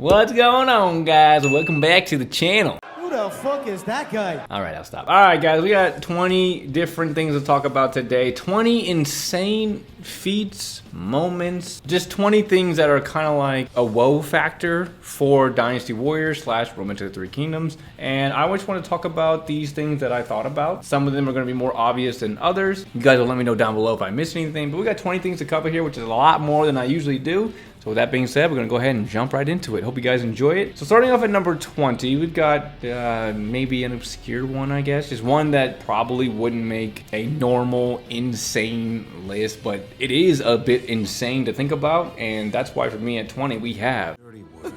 What's going on, guys? Welcome back to the channel. Who the fuck is that guy? All right, I'll stop. All right, guys, we got 20 different things to talk about today. 20 insane feats, moments, just 20 things that are kind of like a whoa factor for Dynasty Warriors / Roman to the Three Kingdoms. And I just want to talk about these things that I thought about. Some of them are going to be more obvious than others. You guys will let me know down below if I missed anything. But we got 20 things to cover here, which is a lot more than I usually do. So with that being said, we're going to go ahead and jump right into it. Hope you guys enjoy it. So starting off at number 20, we've got maybe an obscure one, I guess. Just one that probably wouldn't make a normal, insane list, but it is a bit insane to think about. And that's why for me at 20, we have... Dirty work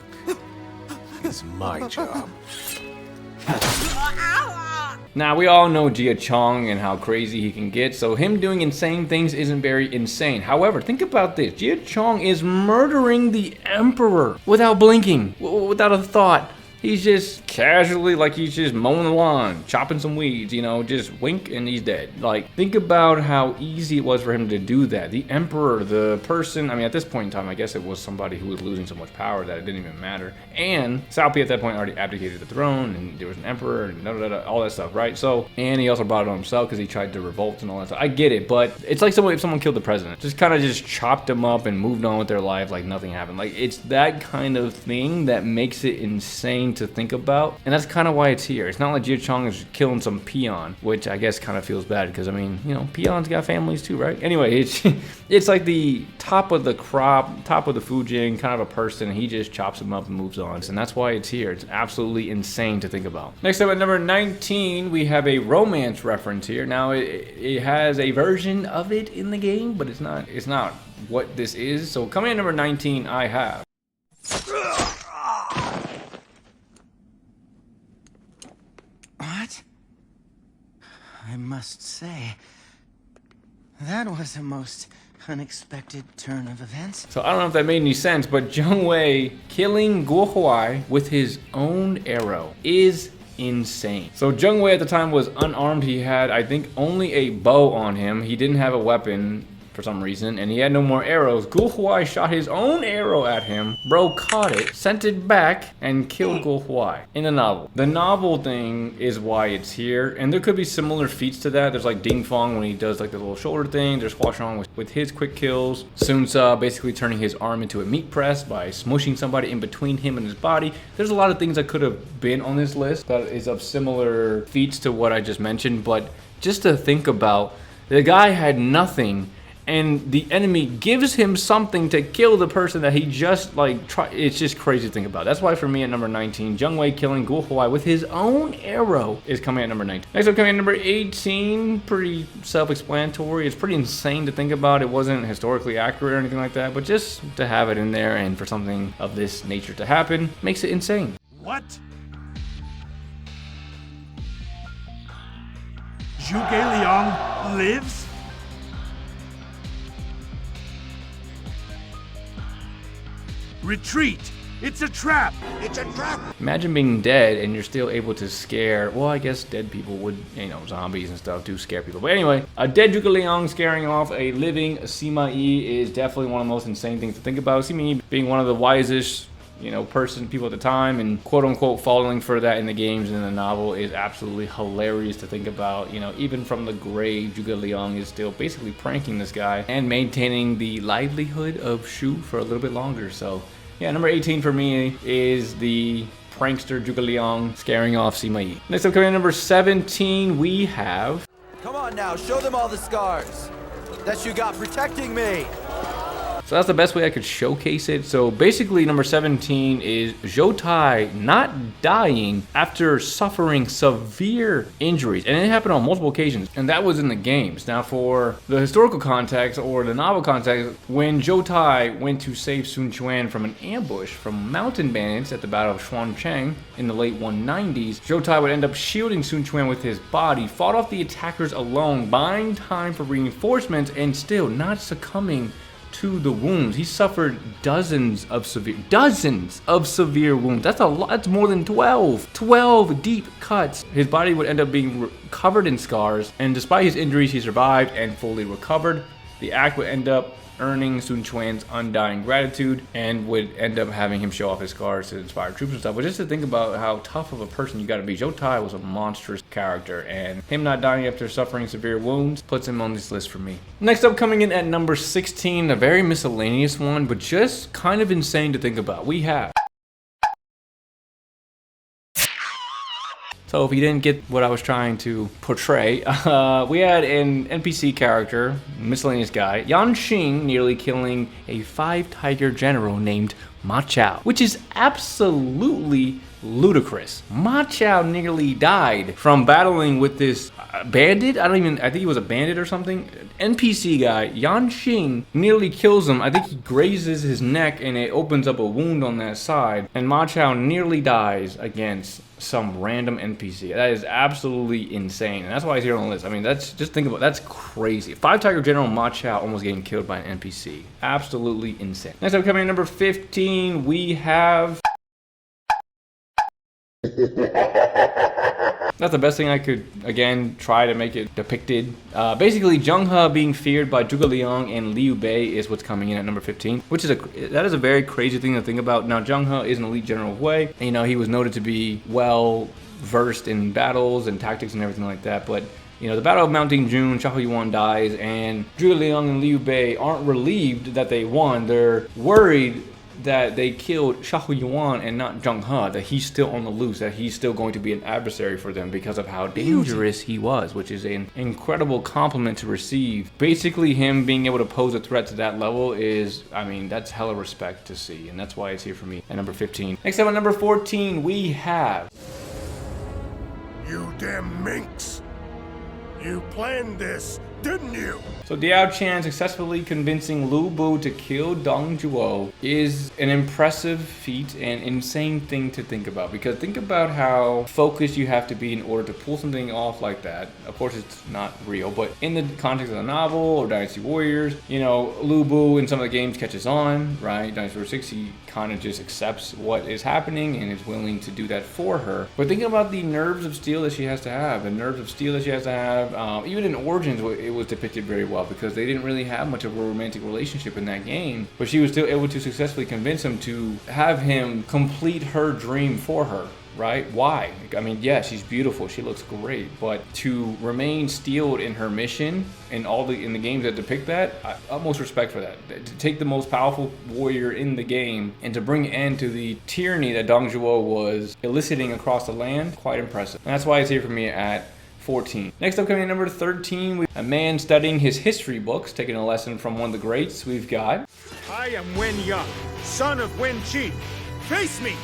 is my job. Now, we all know Jia Chong and how crazy he can get, so him doing insane things isn't very insane. However, think about this. Jia Chong is murdering the Emperor without blinking, without a thought. He's just casually, like he's just mowing the lawn, chopping some weeds, you know, just wink and he's dead. Like, think about how easy it was for him to do that. The Emperor, the person, I mean, at this point in time, I guess it was somebody who was losing so much power that it didn't even matter. And Xiao at that point already abdicated the throne, and there was an Emperor, and all that stuff, right? So, and he also brought it on himself because he tried to revolt and all that stuff. I get it, but it's like if someone killed the president. Just kind of just chopped him up and moved on with their life like nothing happened. Like, it's that kind of thing that makes it insane to think about, and that's kind of why it's here. It's not like Jia Chong is killing some peon, which I guess kind of feels bad because I mean, you know, peons got families too, right? Anyway, it's like the top of the crop, top of the food chain, kind of a person, and he just chops them up and moves on, and that's why it's here. It's absolutely insane to think about. Next up at number 19, we have a romance reference here. Now it has a version of it in the game, but it's not what this is. So coming in number 19, I have What? I must say, that was a most unexpected turn of events. So I don't know if that made any sense, but Jung Wei killing Guo Gia with his own arrow is insane. So Jung Wei at the time was unarmed. He had, I think, only a bow on him. He didn't have a weapon for some reason, and he had no more arrows. Guo Gia shot his own arrow at him. Bro caught it, sent it back, and killed Guo Gia in the novel. The novel thing is why it's here, and there could be similar feats to that. There's like Ding Fong when he does like the little shoulder thing. There's Hua Shang with his quick kills. Sun Tzu basically turning his arm into a meat press by smushing somebody in between him and his body. There's a lot of things that could have been on this list that is of similar feats to what I just mentioned, but just to think about, the guy had nothing, and the enemy gives him something to kill the person that he just it's just crazy to think about. That's why for me at number 19, Jung Wei killing Guo Gia with his own arrow is coming at number 19. Next up coming at number 18, pretty self-explanatory. It's pretty insane to think about. It wasn't historically accurate or anything like that, but just to have it in there and for something of this nature to happen makes it insane. What? Zhuge Liang lives? Retreat! It's a trap! It's a trap! Imagine being dead and you're still able to scare, well, I guess dead people would, you know, zombies and stuff do scare people. But anyway, a dead Zhuge Liang scaring off a living Simma is definitely one of the most insane things to think about. Simma being one of the wisest, you know, people at the time, and quote unquote falling for that in the games and in the novel is absolutely hilarious to think about. You know, even from the grave, Zhuge Liang is still basically pranking this guy and maintaining the livelihood of Shu for a little bit longer. So yeah, number 18 for me is the prankster Zhuge Liang scaring off Simma. Next up coming in number 17, we have... Come on now, show them all the scars that you got protecting me. So that's the best way I could showcase it. So basically number 17 is Jotai not dying after suffering severe injuries. And it happened on multiple occasions. And that was in the games. Now for the historical context or the novel context, when Jotai went to save Sun Quan from an ambush from mountain bandits at the Battle of Xuancheng in the late 190s, Jotai would end up shielding Sun Quan with his body, fought off the attackers alone, buying time for reinforcements, and still not succumbing to the wounds. He suffered dozens of severe wounds. That's a lot. That's more than 12 deep cuts. His body would end up being covered in scars, and despite his injuries, he survived and fully recovered. The act would end up earning Sun Quan's undying gratitude, and would end up having him show off his scars to inspire troops and stuff. But just to think about how tough of a person you gotta be, Jotai was a monstrous character, and him not dying after suffering severe wounds puts him on this list for me. Next up, coming in at number 16, a very miscellaneous one, but just kind of insane to think about. We have... So if you didn't get what I was trying to portray, we had an NPC character, miscellaneous guy, Yan Xing, nearly killing a 5-tiger general named Machow, which is absolutely ludicrous. Machow nearly died from battling with this bandit. I think he was a bandit or something. NPC guy, Yan Xing, nearly kills him. I think he grazes his neck and it opens up a wound on that side. And Machow nearly dies against some random NPC. That is absolutely insane. And that's why he's here on the list. I mean, just think about it. That's crazy. 5-tiger general Machow almost getting killed by an NPC. Absolutely insane. Next up, coming in number 15, we have... That's the best thing I could, again, try to make it depicted. Basically, Jungha being feared by Zhuge Liang and Liu Bei is what's coming in at number 15, which is that is a very crazy thing to think about. Now, Jungha is an elite general of Wei. You know, he was noted to be well versed in battles and tactics and everything like that, but you know, the Battle of Mount Dingjun, Shahod Dune dies, and Zhuge Liang and Liu Bei aren't relieved that they won. They're worried that they killed Shahod Dune and not Jungha, that he's still on the loose, that he's still going to be an adversary for them because of how dangerous he was, which is an incredible compliment to receive. Basically, him being able to pose a threat to that level is, I mean, that's hella respect to see, and that's why it's here for me at number 15. Next up at number 14, we have... You damn minx! You planned this, didn't you? So Diao Chan successfully convincing Lubu to kill Dong Zhuo is an impressive feat and insane thing to think about, because think about how focused you have to be in order to pull something off like that. Of course, it's not real, but in the context of the novel or Dynasty Warriors, you know, Lubu in some of the games catches on, right? Dynasty Warriors 6, he kind of just accepts what is happening and is willing to do that for her. But thinking about the nerves of steel that she has to have, even in Origins, it was depicted very well because they didn't really have much of a romantic relationship in that game, but she was still able to successfully convince him to have him complete her dream for her. Right? Why? I mean, yeah, she's beautiful, she looks great, but to remain steeled in her mission and in the games that depict that, utmost respect for that. To take the most powerful warrior in the game and to bring an end to the tyranny that Dong Zhuo was eliciting across the land, quite impressive. And that's why it's here for me at 14. Next up, coming in number 13, we have a man studying his history books, taking a lesson from one of the greats. We've got... I am Wen Yang, son of Wen Qi. Face me!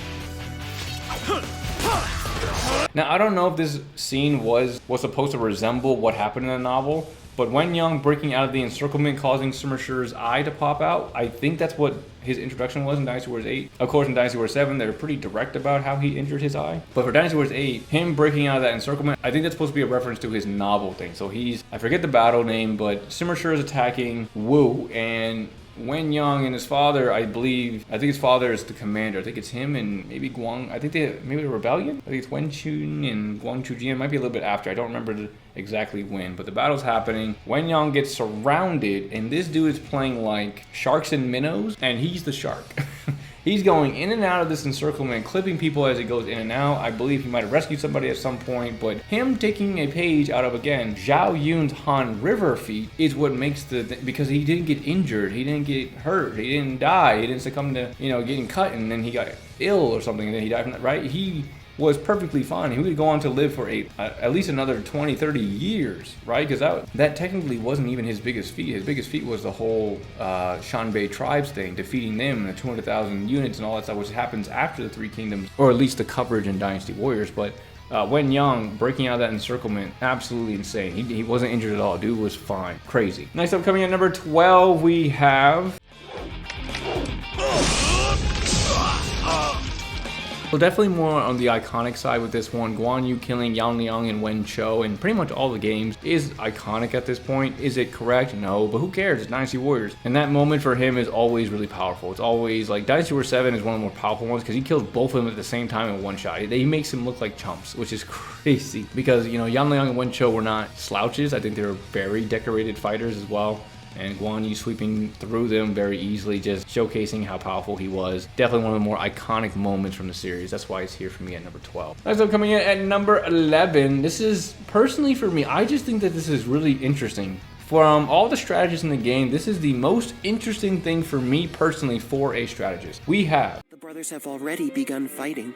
Now, I don't know if this scene was supposed to resemble what happened in the novel, but Wen Yang breaking out of the encirclement, causing Sima Shi's eye to pop out, I think that's what his introduction was in Dynasty Warriors 8. Of course, in Dynasty Warriors 7, they're pretty direct about how he injured his eye. But for Dynasty Warriors 8, him breaking out of that encirclement, I think that's supposed to be a reference to his novel thing. So I forget the battle name, but Sima Shi is attacking Wu, and Wen Yang and his father, I think his father is the commander. I think it's him and maybe Guang. I think maybe the rebellion. I think it's Wen Chun and Guang Chujian. It might be a little bit after. I don't remember exactly when, but the battle's happening. Wen Yang gets surrounded, and this dude is playing like sharks and minnows, and he's the shark. He's going in and out of this encirclement, clipping people as he goes in and out. I believe he might have rescued somebody at some point, but him taking a page out of, again, Xiao Yun's Han River feat is what makes because he didn't get injured, he didn't get hurt, he didn't die, he didn't succumb to, getting cut and then he got ill or something and then he died from that, right? He was perfectly fine. He would go on to live for at least another 20, 30 years, right? Because that technically wasn't even his biggest feat. His biggest feat was the whole Shanbei tribes thing, defeating them and the 200,000 units and all that stuff, which happens after the Three Kingdoms, or at least the coverage in Dynasty Warriors. But Wen Yang breaking out of that encirclement, absolutely insane. He wasn't injured at all. Dude was fine. Crazy. Next up, coming at number 12, we have... So definitely more on the iconic side with this one. Guan Yu killing Yang Liang and Wen Chou in pretty much all the games is iconic at this point. Is it correct? No, but who cares? It's Dynasty Warriors. And that moment for him is always really powerful. It's always like Dynasty Warriors 7 is one of the more powerful ones because he kills both of them at the same time in one shot. He makes him look like chumps, which is crazy because, Yang Liang and Wen Chou were not slouches. I think they were very decorated fighters as well. and Guan Yu sweeping through them very easily, just showcasing how powerful he was. Definitely one of the more iconic moments from the series. That's why it's here for me at number 12. Next up, coming in at number 11, this is personally for me, I just think that this is really interesting. From all the strategists in the game, this is the most interesting thing for me personally for a strategist. We have... The brothers have already begun fighting.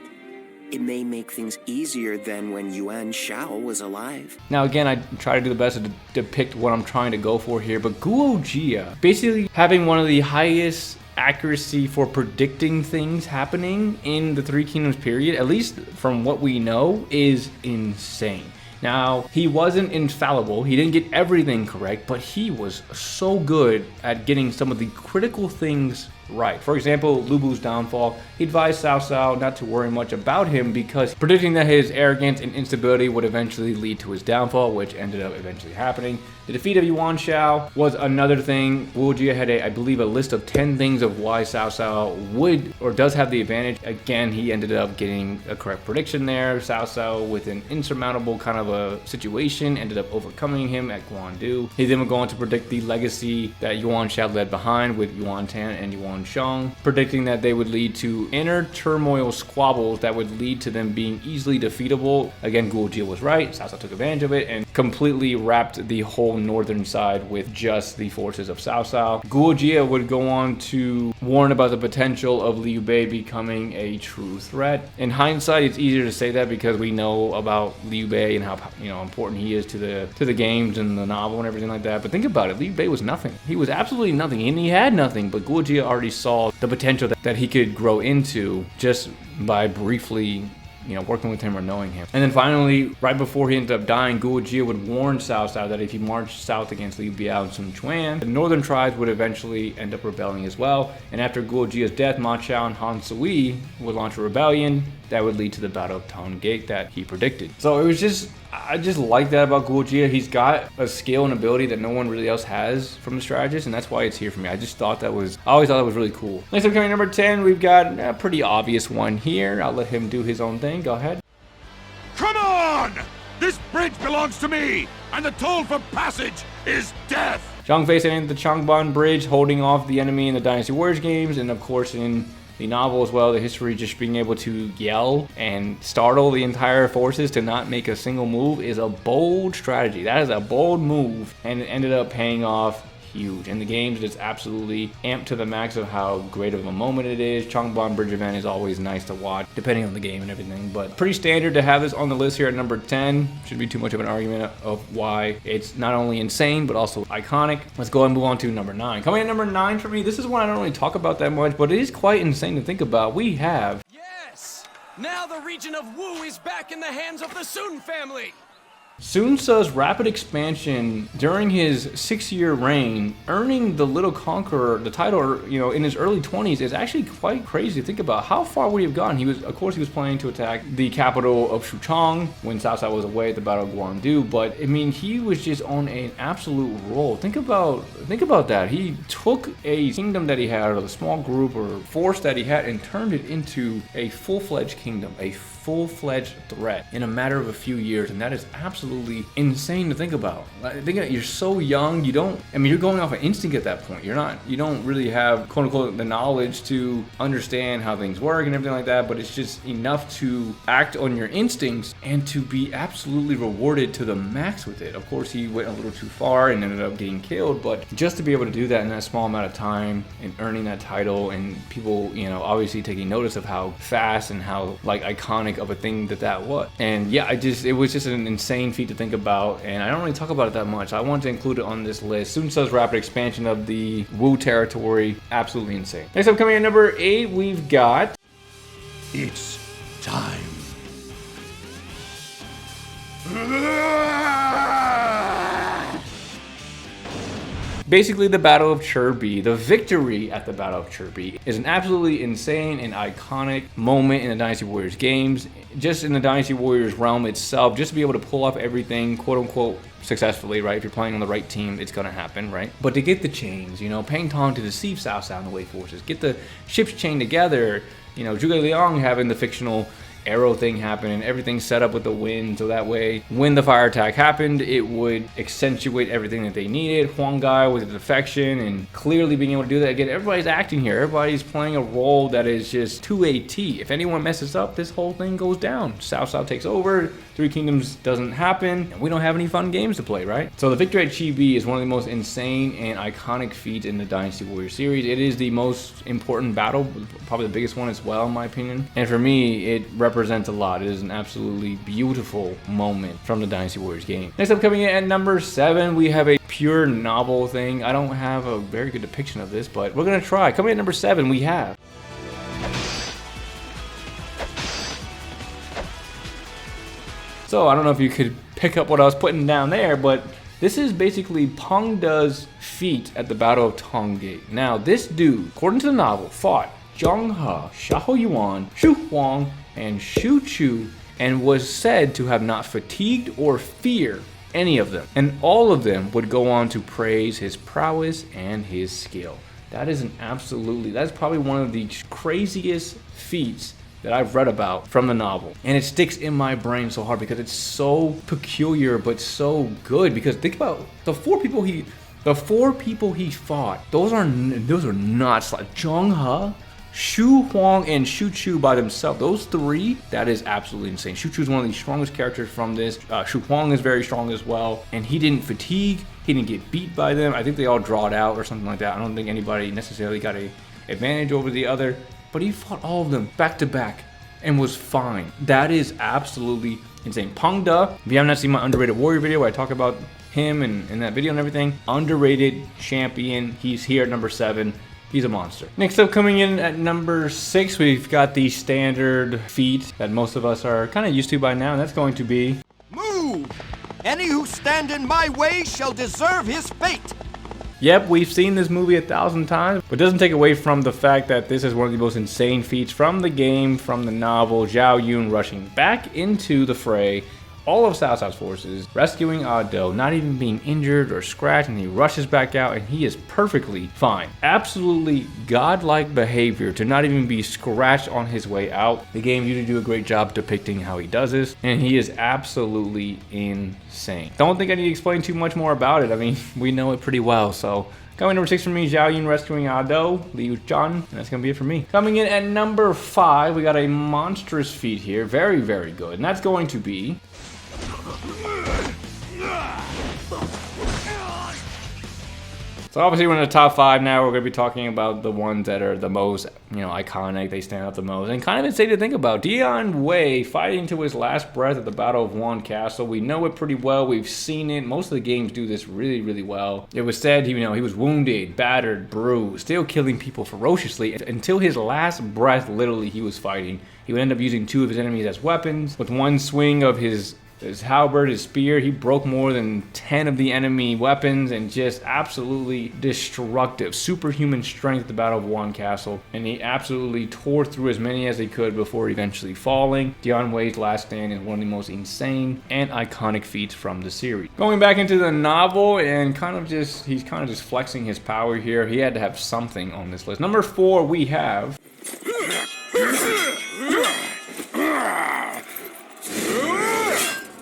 It may make things easier than when Yuan Shao was alive. Now again, I try to do the best to depict what I'm trying to go for here, but Guo Gia, basically having one of the highest accuracy for predicting things happening in the Three Kingdoms period, at least from what we know, is insane. Now, he wasn't infallible, he didn't get everything correct, but he was so good at getting some of the critical things right. For example, Lubu's downfall, he advised Cao Cao not to worry much about him because predicting that his arrogance and instability would eventually lead to his downfall, which ended up eventually happening. The defeat of Yuan Shao was another thing. Guo Gia had, I believe, a list of 10 things of why Cao Cao would or does have the advantage. Again, he ended up getting a correct prediction there. Cao Cao, with an insurmountable kind of a situation, ended up overcoming him at Guan Yu. He then would go on to predict the legacy that Yuan Shao led behind with Yuan Tan and Yuan Shang, predicting that they would lead to inner turmoil squabbles that would lead to them being easily defeatable. Again, Guo Gia was right. Cao Cao took advantage of it and completely wrapped the whole northern side with just the forces of Cao Cao. Guo Gia would go on to warn about the potential of Liu Bei becoming a true threat. In hindsight, it's easier to say that because we know about Liu Bei and how important he is to the games and the novel and everything like that. But think about it, Liu Bei was nothing. He was absolutely nothing, and he had nothing. But Guo Gia already saw the potential that he could grow into just by briefly working with him or knowing him. And then finally, right before he ended up dying, Guo Gia would warn Cao Cao that if he marched south against Liu Biao and Sun Quan, the northern tribes would eventually end up rebelling as well. And after Guo Gia's death, Machow and Han Sui would launch a rebellion that would lead to the Battle of Tong Gate that he predicted. So it was just, I just like that about Guo Gia. He's got a skill and ability that no one really else has from the strategist, and that's why it's here for me. I always thought that was really cool. Next up, coming number 10, we've got a pretty obvious one here. I'll let him do his own thing. Go ahead. Come on! This bridge belongs to me, and the toll for passage is death! Zhang Fei sitting at the Chongban Bridge, holding off the enemy in the Dynasty Warriors games, and of course in the novel as well, the history, just being able to yell and startle the entire forces to not make a single move is a bold strategy. That is a bold move, and it ended up paying off huge. In the games, it's absolutely amped to the max of how great of a moment it is. Chongban Bridge event is always nice to watch, depending on the game and everything, but pretty standard to have this on the list here at number 10. Shouldn't be too much of an argument of why it's not only insane, but also iconic. Let's go ahead and move on to number 9. Coming in number 9 for me, this is one I don't really talk about that much, but it is quite insane to think about. We have... Yes! Now the region of Wu is back in the hands of the Sun family! Sun Ce's rapid expansion during his 6-year reign, earning the Little Conqueror, the title, in his early 20s, is actually quite crazy to think about. How far would he have gone? He was planning to attack the capital of Shuchang when Cao Cao was away at the Battle of Guan Yu, but I mean, he was just on an absolute roll. Think about that. He took a kingdom that he had, or a small group or force that he had, and turned it into a full-fledged kingdom, a full-fledged threat in a matter of a few years, and that is absolutely insane to think about. You're so young, you're going off of instinct at that point. You don't really have, quote unquote, the knowledge to understand how things work and everything like that, but it's just enough to act on your instincts and to be absolutely rewarded to the max with it. Of course, he went a little too far and ended up getting killed, but just to be able to do that in that small amount of time and earning that title, and people, obviously taking notice of how fast and how iconic of a thing that was. And yeah, it was just an insane feat to think about, and I don't really talk about it that much. I wanted to include it on this list. Sun Ce's rapid expansion of the Wu territory, absolutely insane. Next up, coming in at number 8, we've got... It's time. Basically, the Battle of Chirpy, the victory at the Battle of Chirpy, is an absolutely insane and iconic moment in the Dynasty Warriors games. Just in the Dynasty Warriors realm itself, just to be able to pull off everything, quote unquote, successfully, right? If you're playing on the right team, it's gonna happen, right? But to get the chains, paying Tong to deceive Cao Cao and the Wei forces, get the ships chained together, Zhuge Liang having the fictional arrow thing happened and everything's set up with the wind, so that way when the fire attack happened, it would accentuate everything that they needed. Huang Gai with the defection and clearly being able to do that. Again, everybody's acting here. Everybody's playing a role that is just to a T. If anyone messes up, this whole thing goes down. Cao takes over, Three Kingdoms doesn't happen, and we don't have any fun games to play, right? So the victory at Chirpy is one of the most insane and iconic feats in the Dynasty Warrior series. It is the most important battle, probably the biggest one as well, in my opinion. And for me, it represents a lot. It is an absolutely beautiful moment from the Dynasty Warriors game. Next up, coming in at number 7, we have a pure novel thing. I don't have a very good depiction of this, but we're gonna try. Coming in at number 7, we have so I don't know if you could pick up what I was putting down there, but this is basically Peng De's feat at the Battle of Tong Gate. Now, this dude, according to the novel, fought Jungha, Shahod Dune, Shu Huang, and Shu Chu, and was said to have not fatigued or feared any of them. And all of them would go on to praise his prowess and his skill. That is that's probably one of the craziest feats that I've read about from the novel, and it sticks in my brain so hard because it's so peculiar but so good. Because think about the four people he fought. Those are not Jungha, Shu Huang, and Shu Chu by themselves. Those three, that is absolutely insane. Shu Chu is one of the strongest characters from this. Shu Huang is very strong as well, and he didn't fatigue. He didn't get beat by them. I think they all drawed out or something like that. I don't think anybody necessarily got a advantage over the other. But he fought all of them back to back and was fine. That is absolutely insane. Peng De, if you have not seen my underrated warrior video where I talk about him and in that video and everything, underrated champion. He's here at number 7. He's a monster. Next up, coming in at number 6, we've got the standard feat that most of us are kind of used to by now, and that's going to be Move! Any who stand in my way shall deserve his fate! Yep, we've seen this movie 1,000 times, but it doesn't take away from the fact that this is one of the most insane feats from the game, from the novel. Xiao Yun rushing back into the fray, all of Cao Cao's forces, rescuing Do, not even being injured or scratched, and he rushes back out and he is perfectly fine. Absolutely godlike behavior to not even be scratched on his way out. The game usually do a great job depicting how he does this, and he is absolutely insane. Don't think I need to explain too much more about it. I mean, we know it pretty well, so coming number 6 for me, Xiao Yun rescuing Do, Liu Zhan, and that's going to be it for me. Coming in at number 5, we got a monstrous feat here. Very, very good, and that's going to be so obviously we're in the top 5 now. We're going to be talking about the ones that are the most, iconic. They stand out the most. And kind of insane to think about. Dion Wei fighting to his last breath at the Battle of Wan Castle. We know it pretty well. We've seen it. Most of the games do this really, really well. It was said, he was wounded, battered, bruised, still killing people ferociously until his last breath, literally, he was fighting. He would end up using 2 of his enemies as weapons. With one swing of his halberd, his spear, he broke more than 10 of the enemy weapons and just absolutely destructive. Superhuman strength at the Battle of Wan Castle, and he absolutely tore through as many as he could before eventually falling. Dion Wei's last stand is one of the most insane and iconic feats from the series. Going back into the novel and he's kind of just flexing his power here. He had to have something on this list. Number 4, we have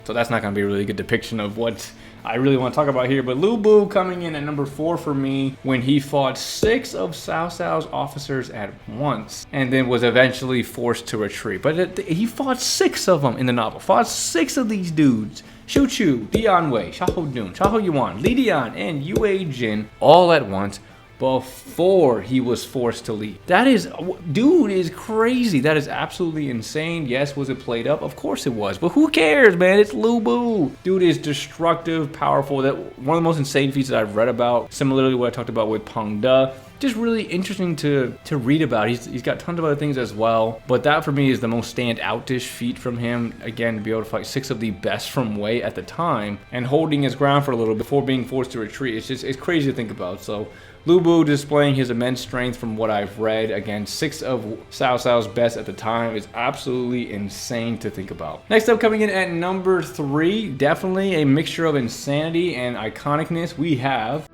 so that's not going to be a really good depiction of what I really want to talk about here. But Lubu coming in at number 4 for me when he fought 6 of Cao Cao's officers at once and then was eventually forced to retreat. But he fought 6 of them in the novel. Fought 6 of these dudes. Shu Chu, Dion Wei, Shahod Dune, Shahod Yuan, Li Dian, and Yue Jin all at once before he was forced to leave. Dude is crazy. That is absolutely insane. Yes, was it played up? Of course it was, but who cares, man? It's Lubu. Dude is destructive, powerful. That one of the most insane feats that I've read about. Similarly, what I talked about with Peng De. Just really interesting to read about. He's got tons of other things as well, but that for me is the most standout-ish feat from him. Again, to be able to fight 6 of the best from Wei at the time and holding his ground for a little before being forced to retreat. It's crazy to think about. So Lubu displaying his immense strength from what I've read against 6 of Cao Cao's best at the time is absolutely insane to think about. Next up, coming in at number 3, definitely a mixture of insanity and iconicness, we have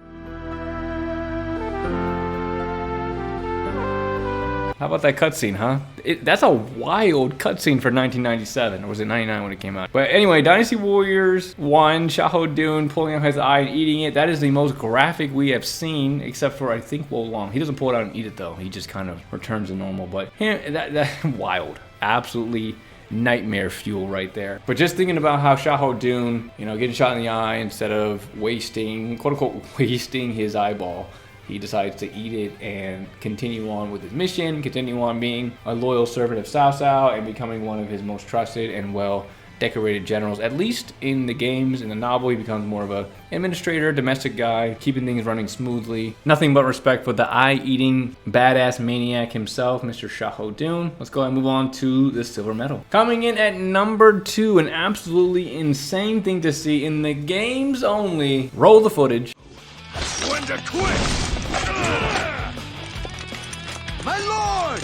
How about that cutscene, huh? That's a wild cutscene for 1997, or was it 99 when it came out? But anyway, Dynasty Warriors 1, Shahod Dune pulling out his eye and eating it. That is the most graphic we have seen, except for I think Wo Long. He doesn't pull it out and eat it though. He just kind of returns to normal. But him, that wild, absolutely nightmare fuel right there. But just thinking about how Shahod Dune, you know, getting shot in the eye instead of wasting, quote unquote, wasting his eyeball. He decides to eat it and continue on with his mission, continue on being a loyal servant of Cao Cao and becoming one of his most trusted and well-decorated generals. At least in the games, in the novel, he becomes more of a administrator, domestic guy, keeping things running smoothly. Nothing but respect for the eye-eating, badass maniac himself, Mr. Shahod Dune. Let's go ahead and move on to the silver medal. Coming in at number 2, an absolutely insane thing to see in the games only. Roll the footage. When to quit! My lord!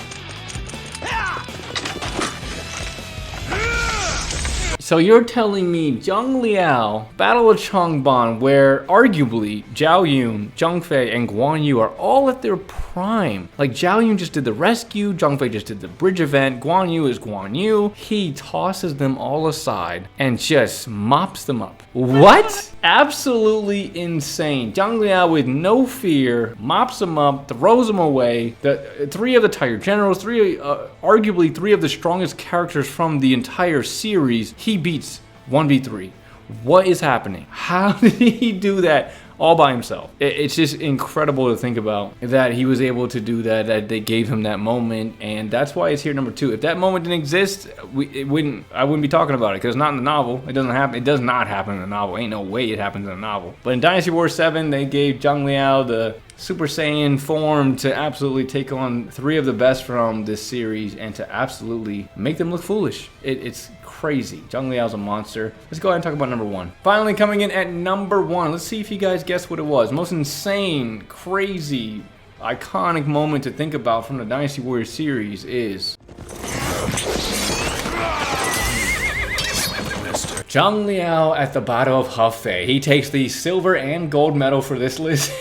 So you're telling me Zhang Liao, Battle of Chongban, where arguably Xiao Yun, Zhang Fei, and Guan Yu are all at their prime. Like Xiao Yun just did the rescue, Zhang Fei just did the bridge event, Guan Yu is Guan Yu. He tosses them all aside and just mops them up. What? Absolutely insane. Zhang Liao with no fear mops them up, throws them away. The 3 of the Tiger Generals, arguably 3 of the strongest characters from the entire series, he beats 1v3. What is happening? How did he do that all by himself? It's just incredible to think about that he was able to do that, that they gave him that moment, and that's why it's here number 2. If that moment didn't exist, I wouldn't be talking about it, because it's not in the novel. It doesn't happen. It does not happen in the novel. Ain't no way it happens in the novel. But in Dynasty Warriors 7, they gave Zhang Liao the Super Saiyan form to absolutely take on 3 of the best from this series and to absolutely make them look foolish. It's crazy. Zhang Liao's a monster. Let's go ahead and talk about number 1. Finally coming in at number 1. Let's see if you guys guess what it was. Most insane, crazy, iconic moment to think about from the Dynasty Warriors series is Zhang Liao at the Battle of Hefei. He takes the silver and gold medal for this list.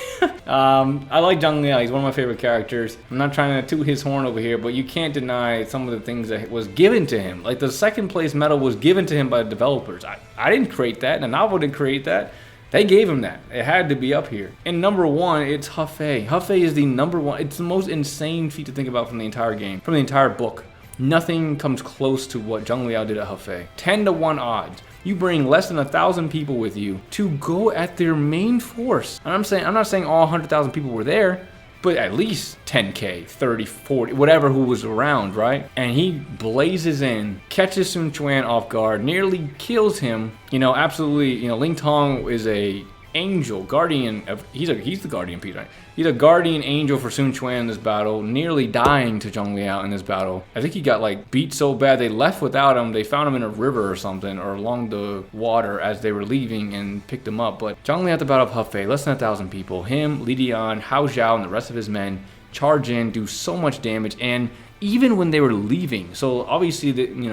I like Zhang Liao. He's one of my favorite characters. I'm not trying to toot his horn over here, but you can't deny some of the things that was given to him. Like the 2nd place medal was given to him by the developers. I didn't create that. The novel didn't create that. They gave him that. It had to be up here. And number 1, it's Hefei. Hefei is the number 1. It's the most insane feat to think about from the entire game, from the entire book. Nothing comes close to what Zhang Liao did at Hefei. 10-to-1 odds. You bring less than 1,000 people with you to go at their main force. And I'm not saying all 100,000 people were there, but at least 10K, 30, 40, whatever who was around, right? And he blazes in, catches Sun Quan off guard, nearly kills him. You know, absolutely, you know, Ling Tong is a angel, guardian of, he's the guardian piece, right? He's a guardian angel for Sun Quan in this battle, nearly dying to Zhang Liao in this battle. I think he got like beat so bad they left without him. They found him in a river or something, or along the water as they were leaving and picked him up. But Zhang Liao at the Battle of Hefei, less than 1,000 people. Him, Li Dian, Hao Zhao, and the rest of his men charge in, do so much damage, and even when they were leaving, so obviously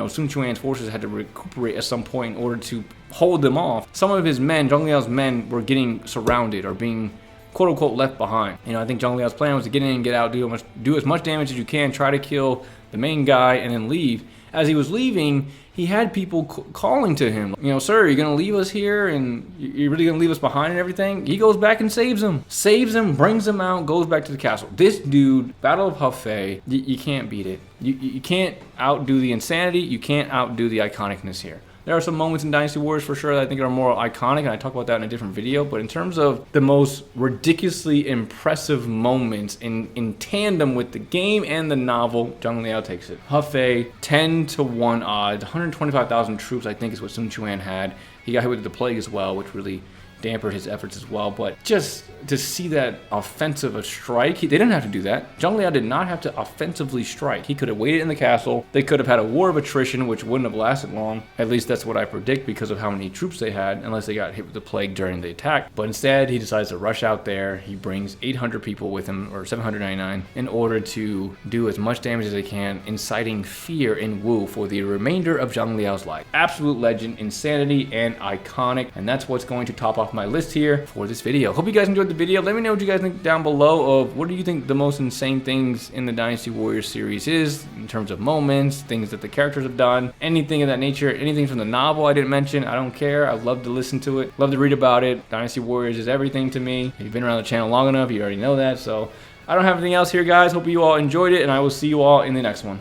Sun Quan's forces had to recuperate at some point in order to hold them off. Some of his men, Zhang Liao's men, were getting surrounded or being quote unquote left behind. You know, I think Zhang Liao's plan was to get in and get out, do as much damage as you can, try to kill the main guy, and then leave. As he was leaving, he had people calling to him, you know, sir, you're gonna leave us here and you're really gonna leave us behind and everything? He goes back and saves him, brings him out, goes back to the castle. This dude, Battle of Hefei, you can't beat it. You can't outdo the insanity, you can't outdo the iconicness here. There are some moments in Dynasty Warriors for sure that I think are more iconic, and I talk about that in a different video, but in terms of the most ridiculously impressive moments in tandem with the game and the novel, Zhang Liao takes it. Hefei, 10-to-1 odds, 125,000 troops I think is what Sun Quan had. He got hit with the plague as well, which really dampened his efforts as well. But just to see that offensive strike, they didn't have to do that. Zhang Liao did not have to offensively strike. He could have waited in the castle. They could have had a war of attrition, which wouldn't have lasted long. At least that's what I predict because of how many troops they had, unless they got hit with the plague during the attack. But instead, he decides to rush out there. He brings 800 people with him, or 799, in order to do as much damage as they can, inciting fear in Wu for the remainder of Zhang Liao's life. Absolute legend, insanity, and iconic, and that's what's going to top off off my list here for this video. Hope you guys enjoyed the video. Let me know what you guys think down below of what do you think the most insane things in the Dynasty Warriors series is in terms of moments, things that the characters have done, anything of that nature, anything from the novel I didn't mention. I don't care. I love to listen to it, love to read about it. Dynasty Warriors is everything to me. If you've been around the channel long enough, you already know that. So I don't have anything else here, guys. Hope you all enjoyed it, and I will see you all in the next one.